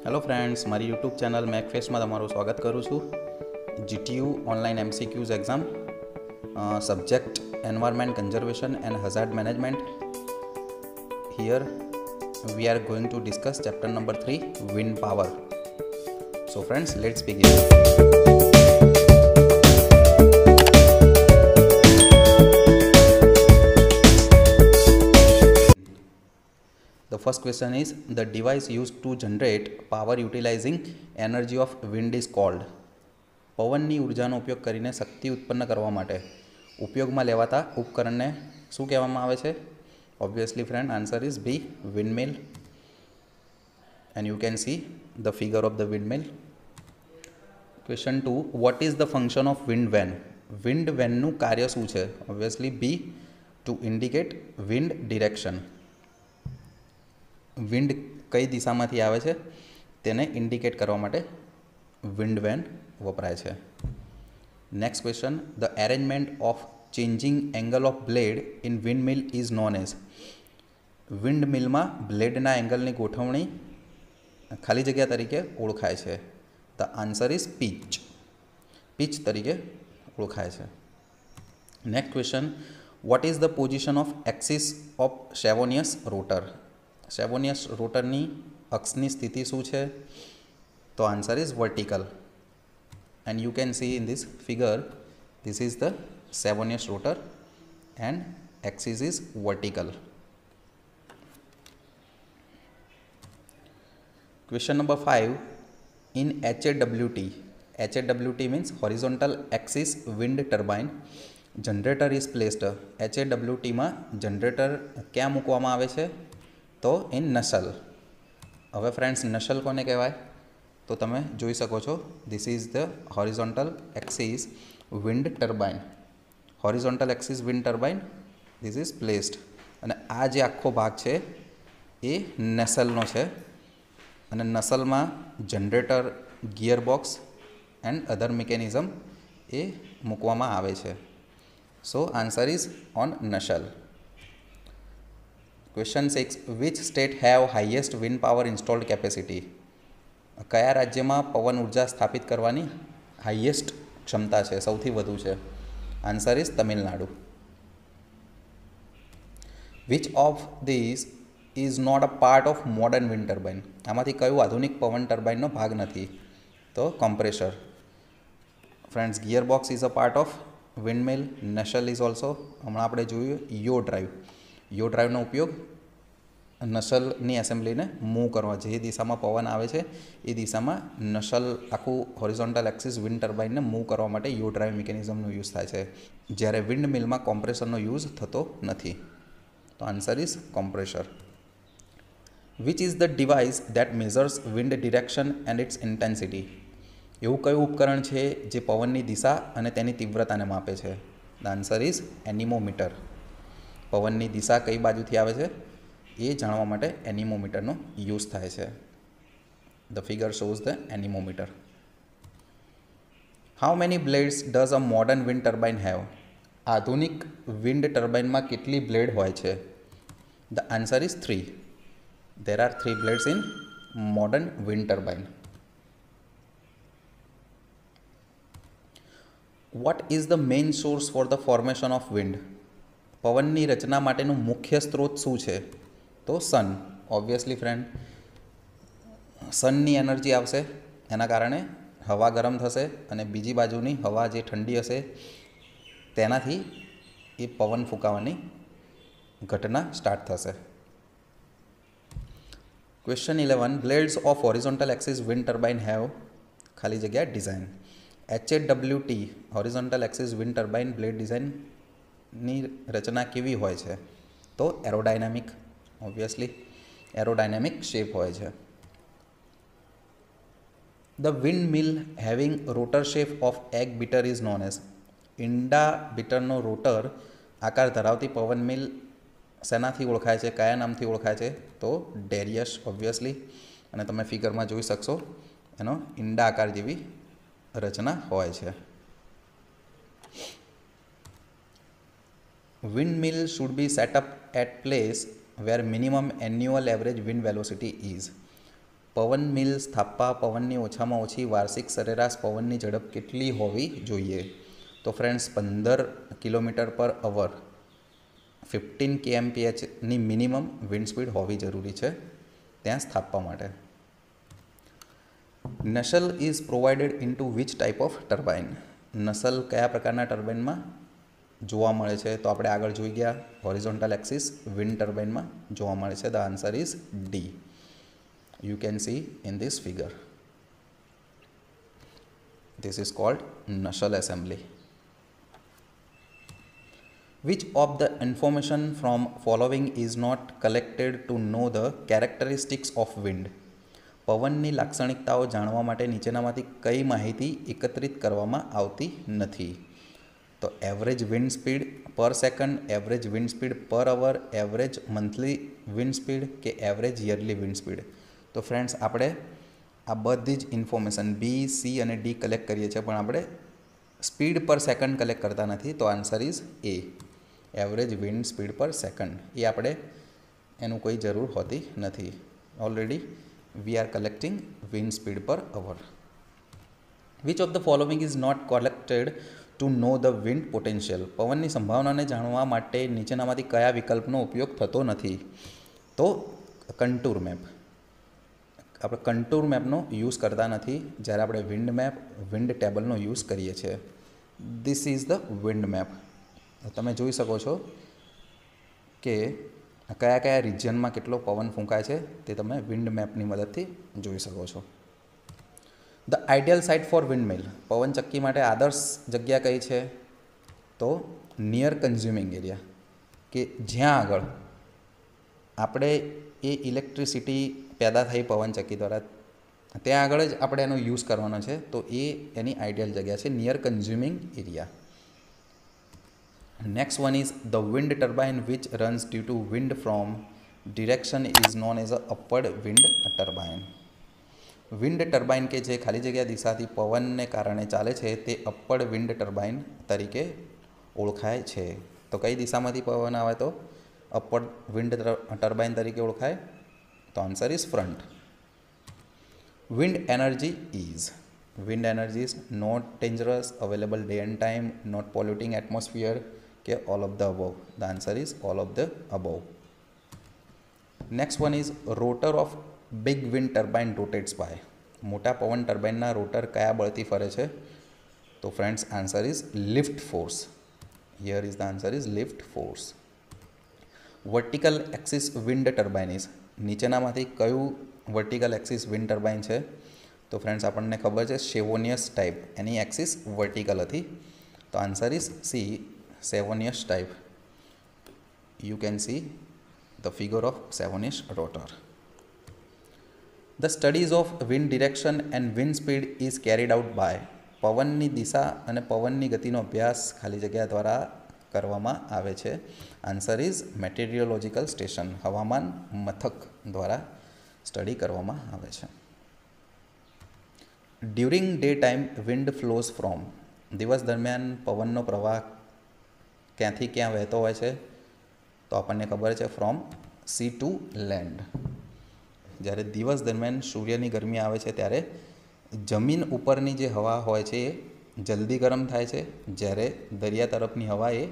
Hello friends, મારી YouTube channel મેકફેસ્ટમાં તમારું સ્વાગત કરું છું. GTU online MCQs exam, subject environment conservation and hazard management. Here we are going to discuss chapter number 3, wind power. So friends, let's begin. The first question is, the device used to generate power utilizing energy of wind is called. પવનની ઉર્જાનો ઉપયોગ કરીને શક્તિ ઉત્પન્ન કરવા માટે ઉપયોગમાં લેવાતા ઉપકરણને શું કહેવામાં આવે છે? Obviously friend, answer is B, windmill. And you can see the figure of the windmill. Question 2, what is the function of wind vane? Wind vane નું કાર્ય શું છે? Obviously B, to indicate wind direction. Wind કઈ દિશામાંથી આવે છે તેને indicate કરવા માટે વિન્ડ વેન વપરાય છે. Next question, the arrangement of changing angle of blade in wind mill is known as. Wind મિલમાં બ્લેડના એંગલની ગોઠવણી ખાલી જગ્યા તરીકે ઓળખાય છે. The answer is pitch. Pitch તરીકે ઓળખાય છે. Next question, what is the position of axis of Savonius rotor? Savonius રોટરની અક્ષની સ્થિતિ શું છે? તો answer is vertical. And you can see in this figure, this is the Savonius rotor and axis is vertical. Question number 5, in HAWT. HAWT means horizontal axis wind turbine. Generator is placed. HAWT માં generator ક્યાં મૂકવામાં આવે છે? તો in નસલ. હવે friends, નસલ કોને કહેવાય? તો તમે જોઈ શકો છો, this is the horizontal axis wind turbine. Horizontal axis wind turbine, this is placed. અને આ જે આખો ભાગ છે એ નસલનો છે. અને નસલમાં generator, gearbox and other mechanism એ મૂકવામાં આવે છે. So answer is on nacelle. Question 6, which state have highest wind power installed capacity? કયા રાજ્યમાં પવન ઉર્જા સ્થાપિત કરવાની હાઈએસ્ટ ક્ષમતા છે, સૌથી વધુ છે? Answer is Tamil Nadu. Which of these is not a part of modern wind turbine? આમાંથી કયું આધુનિક પવન ટર્બાઇનનો ભાગ નથી? તો compressor. Friends, gearbox is a part of windmill. Nacelle is also, હમણાં આપણે જોયું, યો ડ્રાઈવ. યો ડ્રાઈવનો ઉપયોગ નસલની એસેમ્બલીને મૂવ કરવા, જે દિશામાં પવન આવે છે એ દિશામાં નસલ આખું હોરિઝોન્ટલ એક્સિસ વિન્ડ ટર્બાઇનને મૂવ કરવા માટે યો ડ્રાઈવ મિકેનિઝમનો યુઝ થાય છે, જ્યારે વિન્ડ મિલમાં કોમ્પ્રેસરનો યુઝ થતો નથી. તો answer is compressor. Which is the device that measures wind direction and its intensity? એવું કયું ઉપકરણ છે જે પવનની દિશા અને તેની તીવ્રતાને માપે છે? The answer is anemometer. પવનની દિશા કઈ બાજુથી આવે છે એ જાણવા માટે એનિમોમીટરનો યુઝ થાય છે. The figure shows the anemometer. How many blades does a modern wind turbine have? આધુનિક વિન્ડ ટર્બાઇનમાં કેટલી બ્લેડ હોય છે? The answer is 3. There are 3 blades in modern wind turbine. What is the main source for the formation of wind? પવનની રચના માટેનું મુખ્ય સ્ત્રોત શું છે? તો સન. ઓબ્વિયસલી ફ્રેન્ડ, સનની એનર્જી આવશે, એના કારણે હવા ગરમ થશે અને બીજી બાજુની હવા જે ઠંડી હશે તેનાથી એ પવન ફૂંકાવાની ઘટના સ્ટાર્ટ થશે. Question 11, blades of horizontal axis wind turbine have ખાલી જગ્યા design. HAWT horizontal axis wind turbine blade ડિઝાઇનની રચના કેવી હોય છે? તો એરોડાયનામિક. ઓબ્વિયસલી એરોડાયનામિક શેપ હોય છે. The windmill having rotor shape of egg beater is known as. ઈંડા બીટરનો રોટર આકાર ધરાવતી પવન મિલ શેનાથી ઓળખાય છે, કયા નામથી ઓળખાય છે? તો ડેરિયસ. ઓબ્વિયસલી, અને તમે ફિગરમાં જોઈ શકશો એનો ઈંડા આકાર જેવી રચના હોય છે. Windmill should be set up at place where minimum annual average wind velocity is. પવન મિલ સ્થાપવા પવનની ઓછામાં ઓછી વાર્ષિક સરેરાશ પવનની ઝડપ કેટલી હોવી જોઈએ? તો friends 15 kilometre per hour 15 kmph minimum wind speed હોવી જરૂરી છે ત્યાં સ્થાપવા માટે. Nacelle is provided into which type of turbine? Nacelle કયા પ્રકારના ટર્બાઇનમાં જોવા મળે છે? તો આપણે આગળ જોઈ ગયા હોરિઝોન્ટલ એક્સિસ વિન્ડ ટર્બાઇનમાં જોવા મળે છે. The answer is D. You can see in this figure. This is called nacelle assembly. Which of the information from following is not collected to know the characteristics of wind? પવનની લાક્ષણિકતાઓ જાણવા માટે નીચેનામાંથી કઈ માહિતી એકત્રિત કરવામાં આવતી નથી? તો average wind speed per second, average wind speed per અવર, એવરેજ મંથલી વિન્ડ સ્પીડ કે એવરેજ યરલી વિન્ડ સ્પીડ? તો ફ્રેન્ડ્સ આપણે આ બધી જ ઇન્ફોર્મેશન બી, સી અને ડી કલેક્ટ કરીએ છીએ, પણ આપણે સ્પીડ પર સેકન્ડ કલેક્ટ કરતા નથી. તો answer is A, average wind speed per second. એ આપણે એનું કોઈ જરૂર હોતી નથી. Already we are collecting wind speed per hour. Which of the following is not collected to know the wind potential? પવનની સંભાવનાને જાણવા માટે નીચેનામાંથી કયા વિકલ્પનો ઉપયોગ થતો નથી? તો કન્ટુર મેપ. આપણે કન્ટુર મેપનો યુઝ કરતા નથી જ્યારે આપણે વિન્ડ મેપ, વિન્ડ ટેબલનો યુઝ કરીએ છીએ. This is the wind map. તમે જોઈ શકો છો કે કયા કયા રિજિયનમાં કેટલો પવન ફૂંકાય છે તે તમે વિન્ડ મેપની મદદથી જોઈ શકો છો. The ideal site for wind mill? પવનચક્કી માટે આદર્શ જગ્યા કઈ છે? તો નિયર કન્ઝ્યુમિંગ એરિયા, કે જ્યાં આગળ આપણે એ ઇલેક્ટ્રિસિટી પેદા થઈ પવનચક્કી દ્વારા ત્યાં આગળ જ આપણે એનો યુઝ કરવાનો છે. તો એ એની આઈડિયલ જગ્યા છે, near consuming area. Next one is the wind turbine which runs due to wind from direction is known as a upward wind turbine. Wind turbine કે જે ખાલી જગ્યા દિશાથી પવનને કારણે ચાલે છે તે અપવર્ડ વિન્ડ ટર્બાઇન તરીકે ઓળખાય છે. તો કઈ દિશામાંથી પવન આવે તો અપવર્ડ વિન્ડ ટર્બાઇન તરીકે ઓળખાય? તો answer is front. Wind energy is? Wind energy is not dangerous, available day and time, not polluting atmosphere કે all of the above? The answer is all of the above. Next one is rotor of big wind turbine rotates by? મોટા પવન ટર્બાઇનના rotor કયા બળથી ફરે છે? તો friends answer is lift force. Here is the answer is lift force. Vertical axis wind turbine is? નીચેનામાંથી કયું વર્ટિકલ એક્સિસ વિન્ડ ટર્બાઇન છે? તો ફ્રેન્ડ્સ આપણને ખબર છે સેવોનિયસ ટાઈપ, એની એક્સિસ વર્ટિકલ હતી. તો answer is C, Savonius type. You can see the figure of Savonius rotor. The studies of wind direction and wind speed is carried out by? પવનની દિશા અને પવનની ગતિનો અભ્યાસ ખાલી જગ્યા દ્વારા કરવામાં આવે છે. આન્સર ઇઝ મેટેરિયોલોજિકલ સ્ટેશન, હવામાન મથક દ્વારા સ્ટડી કરવામાં આવે છે. During day time wind flows from? દિવસ દરમિયાન પવનનો પ્રવાહ ક્યાંથી ક્યાં વહેતો હોય છે? તો આપણને ખબર છે ફ્રોમ સી ટુ લેન્ડ. જ્યારે દિવસ દરમિયાન સૂર્યની ગરમી આવે છે ત્યારે જમીન ઉપરની જે હવા હોય છે એ જલ્દી ગરમ થાય છે, જ્યારે દરિયા તરફની હવા એ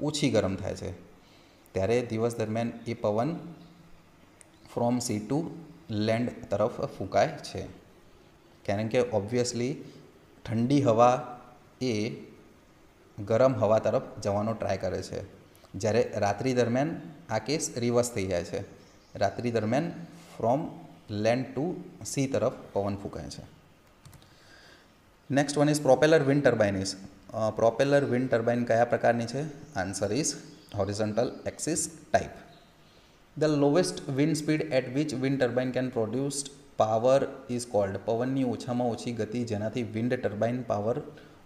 ઓછી ગરમ થાય છે. ત્યારે દિવસ દરમિયાન એ પવન ફ્રોમ સી ટુ લેન્ડ તરફ ફૂંકાય છે. કારણ કે ઓબ્વિયસલી ઠંડી હવા એ ગરમ હવા તરફ જવાનો ટ્રાય કરે છે, જ્યારે રાત્રિ દરમિયાન આ કેસ રિવર્સ થઈ જાય છે. રાત્રિ દરમિયાન ફ્રોમ લેન્ડ ટુ સી તરફ પવન ફૂંકાય છે. Next one is propeller wind turbine is? Propeller wind turbine કયા પ્રકારની છે? Answer is horizontal axis type. The lowest wind speed at which wind turbine can produce power is called? પવનની ઓછામાં ઓછી ગતિ જેનાથી વિન્ડ ટર્બાઇન પાવર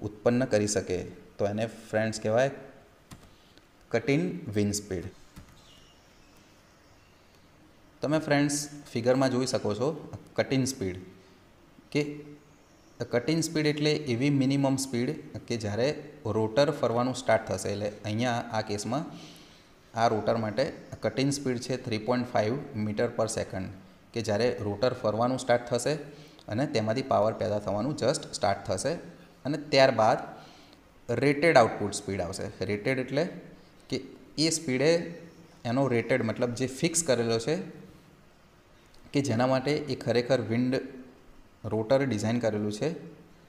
ઉત્પન્ન કરી શકે તો એને ફ્રેન્ડ્સ કહેવાય કટ-ઇન વિન્ડ સ્પીડ. તમે ફ્રેન્ડ્સ ફિગરમાં જોઈ શકો છો કટ-ઇન સ્પીડ, કે કટ-ઇન સ્પીડ એટલે એવી મિનિમમ સ્પીડ કે જ્યારે રોટર ફરવાનું સ્ટાર્ટ થશે. એટલે અહીંયા આ કેસમાં આ રોટર માટે કટ-ઇન સ્પીડ છે 3.5 મીટર પર સેકન્ડ. કે જ્યારે રોટર ફરવાનું સ્ટાર્ટ થશે અને તેમાંથી પાવર પેદા થવાનું જસ્ટ સ્ટાર્ટ થશે અને ત્યારબાદ રેટેડ આઉટપુટ સ્પીડ આવશે. રેટેડ એટલે કે એ સ્પીડે એનો રેટેડ મતલબ જે ફિક્સ કરેલો છે કે જેના માટે એ ખરેખર વિન્ડ રોટર ડિઝાઇન કરેલું છે,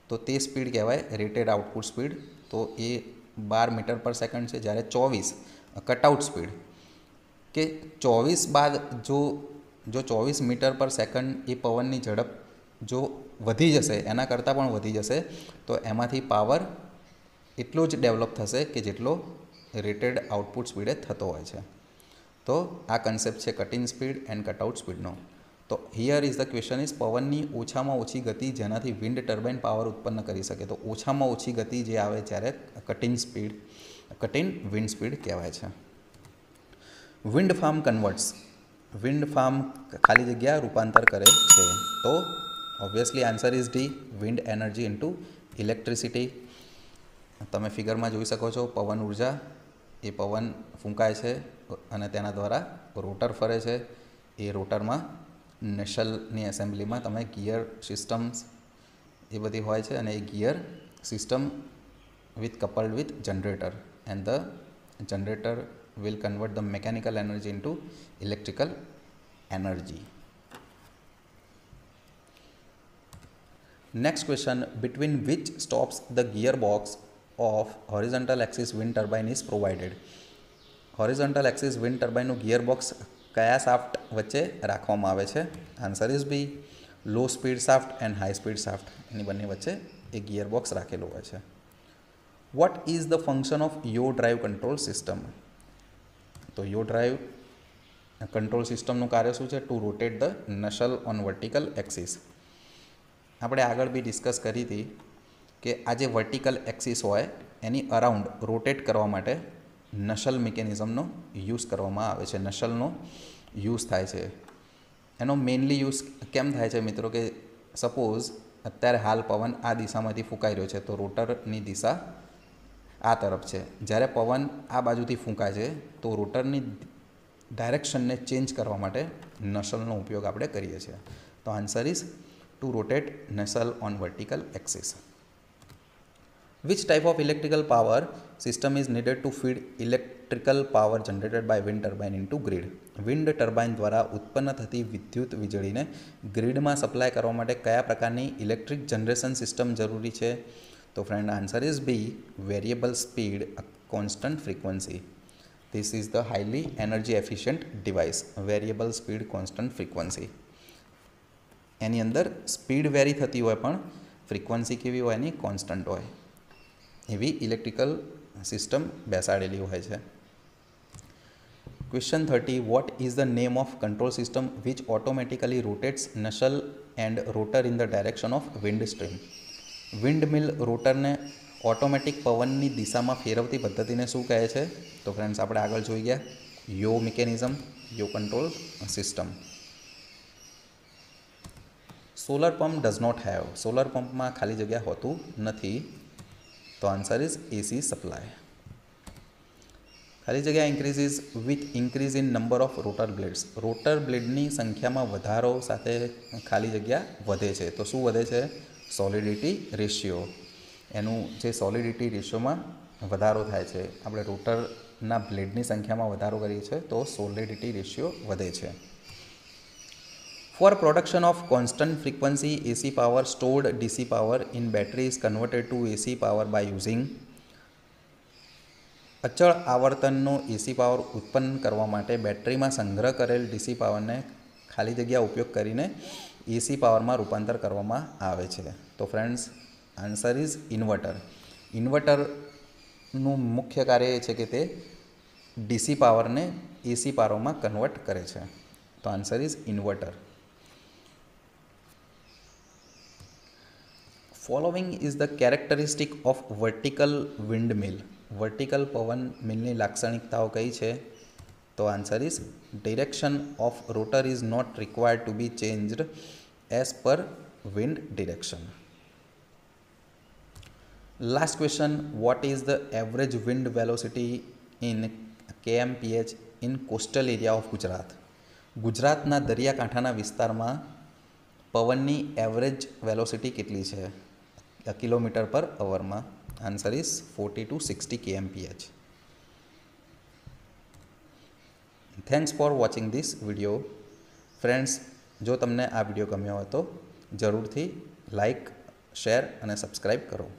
તો તે સ્પીડ કહેવાય રેટેડ આઉટપુટ સ્પીડ. તો એ 12 મીટર પર સેકન્ડ છે. જ્યારે 24 કટઆઉટ સ્પીડ કે 24 બાદ જો 24 મીટર પર સેકન્ડ એ પવનની ઝડપ જો વધી જશે, એના કરતાં પણ વધી જશે, તો એમાંથી પાવર એટલો જ ડેવલપ થશે કે જેટલો રેટેડ આઉટપુટ સ્પીડે થતો હોય છે. તો આ કન્સેપ્ટ છે cut in speed and cut out સ્પીડનો. તો here is the question is પવનની ઓછામાં ઓછી ગતિ જેનાથી વિન્ડ ટર્બાઇન પાવર ઉત્પન્ન કરી શકે. તો ઓછામાં ઓછી ગતિ જે આવે ત્યારે કટ ઇન વિન્ડ સ્પીડ કહેવાય છે. Wind farm converts. Wind farm ખાલી જગ્યા રૂપાંતર કરે છે. તો obviously answer is D, wind energy into electricity. તમે ફિગરમાં જોઈ શકો છો પવન ઉર્જા, એ પવન ફૂંકાય છે અને તેના દ્વારા રોટર ફરે છે. એ રોટરમાં નશલની એસેમ્બલીમાં તમે ગિયર સિસ્ટમ્સ એ બધી હોય છે અને એ gear system with coupled with generator and the generator will convert the mechanical energy into electrical energy. Next question, between which stops the gearbox of horizontal axis wind turbine is provided? Horizontal axis wind turbine નું gearbox કયા shaft વચ્ચે રાખવામાં આવે છે? Answer is B, low speed shaft and high speed shaft, એની બંને વચ્ચે એ ગિયરબોક્સ રાખેલું હોય છે. What is the function of yaw drive control system? તો યો ડ્રાઈવ કંટ્રોલ સિસ્ટમનું કાર્ય શું છે? To rotate the nacelle on vertical axis. આપણે આગળ બી ડિસ્કસ કરી હતી કે આ જે વર્ટિકલ એક્સિસ હોય એની અરાઉન્ડ રોટેટ કરવા માટે નશલ મિકેનિઝમનો યુઝ કરવામાં આવે છે. નશલનો યુઝ થાય છે. એનો મેઇનલી યુઝ કેમ થાય છે મિત્રો? કે સપોઝ અત્યારે હાલ પવન આ દિશામાંથી ફૂંકાઈ રહ્યો છે, તો રોટરની દિશા આ તરફ છે. જ્યારે પવન આ બાજુથી ફૂંકાય છે તો રોટરની ડાયરેક્શનને ચેન્જ કરવા માટે નસલનો ઉપયોગ આપણે કરીએ છીએ. તો answer is to rotate nacelle on vertical axis. Which type of electrical power system is needed to feed electrical power generated by wind turbine into grid? Wind turbine દ્વારા ઉત્પન્ન થતી વિદ્યુત વીજળીને ગ્રીડમાં સપ્લાય કરવા માટે કયા પ્રકારની ઇલેક્ટ્રિક જનરેશન સિસ્ટમ જરૂરી છે? તો friend answer is B, variable speed constant frequency. This is the highly energy efficient device, variable speed constant frequency. એની અંદર સ્પીડ વેરી થતી હોય પણ ફ્રીક્વન્સી કેવી હોય? એની કોન્સ્ટન્ટ હોય. એવી ઇલેક્ટ્રિકલ સિસ્ટમ બેસાડેલી હોય છે. Question 30, what is the name of control system which automatically rotates nacelle and rotor in the direction of wind stream? Wind mill રોટરને ઓટોમેટિક પવનની દિશામાં ફેરવતી પદ્ધતિને શું કહે છે? તો ફ્રેન્ડ્સ આપણે આગળ જોઈ ગયા yaw mechanism, yaw control system. Solar pump does not have. સોલર પંપમાં ખાલી જગ્યા હોતું નથી. તો આન્સર ઇઝ એસી સપ્લાય. ખાલી જગ્યા increases with increase in number of rotor blades. Rotor બ્લેડની સંખ્યામાં વધારો સાથે ખાલી જગ્યા વધે છે. તો શું વધે છે? સોલિડિટી રેશિયો. એનું જે સોલિડિટી રેશિયોમાં વધારો થાય છે. આપણે રોટરના બ્લેડની સંખ્યામાં વધારો કરીએ છીએ તો સોલિડિટી રેશિયો વધે છે. For production of constant frequency AC power stored DC power in battery is converted to AC power by using. અચળ આવર્તનનો એસી પાવર ઉત્પન્ન કરવા માટે બેટરીમાં સંગ્રહ કરેલ ડીસી પાવરને ખાલી જગ્યા ઉપયોગ કરીને એસી પાવરમાં રૂપાંતર કરવામાં આવે છે. તો ફ્રેન્ડ્સ આન્સર ઇઝ ઇન્વર્ટર. ઇન્વર્ટરનું મુખ્ય કાર્ય એ છે કે તે ડીસી પાવરને એસી પાવરમાં કન્વર્ટ કરે છે. તો answer is inverter. Following is the characteristic of vertical windmill. Vertical પવન મિલની લાક્ષણિકતાઓ કઈ છે? તો answer is direction of rotor is not required to be changed as per wind direction. Last question, what is the average wind velocity in kmph in coastal area of Gujarat? ગુજરાતના દરિયાકાંઠાના વિસ્તારમાં પવનની એવરેજ વેલોસિટી કેટલી છે kilometre પર અવરમાં? Answer is 40 to 60 kmph. Thanks for watching this video. Friends, જો તમને આ વિડીયો ગમ્યો હોય તો જરૂરથી લાઈક, શેર અને સબસ્ક્રાઈબ કરો.